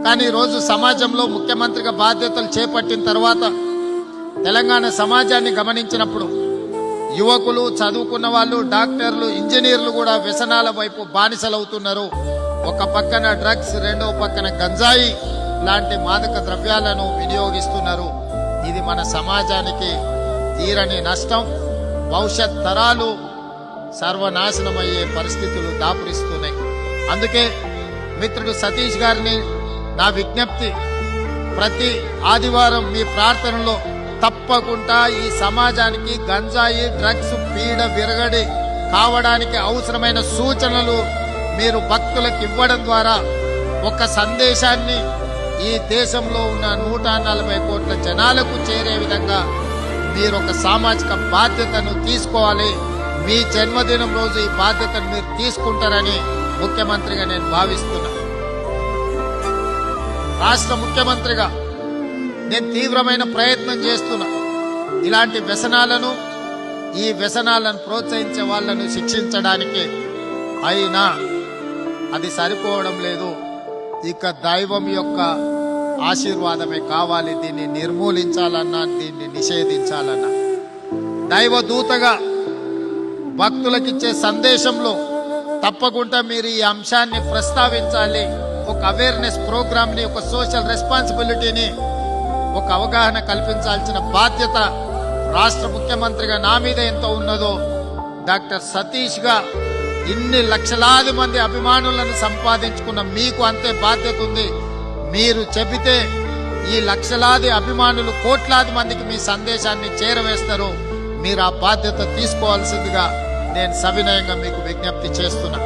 కానీ ఈరోజు సమాజంలో ముఖ్యమంత్రిగా బాధ్యతలు చేపట్టిన తర్వాత తెలంగాణ సమాజాన్ని గమనించినప్పుడు యువకులు, చదువుకున్న వాళ్ళు, డాక్టర్లు, ఇంజనీర్లు కూడా వ్యసనాల వైపు బానిసలవుతున్నారు. ఒక పక్కన డ్రగ్స్, రెండో పక్కన గంజాయి లాంటి మాదక ద్రవ్యాలను వినియోగిస్తున్నారు. ఇది మన సమాజానికి తీరని నష్టం. భవిష్యత్ తరాలు సర్వనాశనమయ్యే పరిస్థితులు దాపురిస్తున్నాయి. అందుకే మిత్రుడు సతీష్ గారిని నా విజ్ఞప్తి, ప్రతి ఆదివారం మీ ప్రార్థనలో తప్పకుండా ఈ సమాజానికి గంజాయి, డ్రగ్స్ పీడ విరగడి కావడానికి అవసరమైన సూచనలు మీరు భక్తులకు ఇవ్వడం ద్వారా ఒక సందేశాన్ని ఈ దేశంలో ఉన్న 140 కోట్ల జనాలకు చేరే విధంగా మీరు ఒక సామాజిక బాధ్యతను తీసుకోవాలి. మీ జన్మదినం రోజు ఈ బాధ్యతను మీరు తీసుకుంటారని ముఖ్యమంత్రిగా నేను భావిస్తున్నా. రాష్ట్ర ముఖ్యమంత్రిగా నేను తీవ్రమైన ప్రయత్నం చేస్తున్నా. ఇలాంటి వ్యసనాలను, ఈ వ్యసనాలను ప్రోత్సహించే వాళ్లను శిక్షించడానికి. అయినా అది సరిపోవడం లేదు. ఇక దైవం యొక్క ఆశీర్వాదమే కావాలి. దీన్ని నిర్మూలించాలన్నా, దీన్ని నిషేధించాలన్నా, దైవ దూతగా భక్తులకిచ్చే సందేశంలో తప్పకుండా మీరు ఈ అంశాన్ని ప్రస్తావించాలి. ఒక అవేర్నెస్ ప్రోగ్రామ్ ని, ఒక సోషల్ రెస్పాన్సిబిలిటీని, ఒక అవగాహన కల్పించాల్సిన బాధ్యత రాష్ట్ర ముఖ్యమంత్రిగా నా మీద ఎంతో ఉన్నదో, డాక్టర్ సతీష్ గా ఇన్ని లక్షలాది మంది అభిమానులను సంపాదించుకున్న మీకు అంతే బాధ్యత ఉంది. మీరు చెబితే ఈ లక్షలాది అభిమానులు కోట్లాది మందికి మీ సందేశాన్ని చేరవేస్తారు. మీరు ఆ బాధ్యత తీసుకోవాల్సిందిగా నేను సవినయంగా మీకు విజ్ఞప్తి చేస్తున్నా.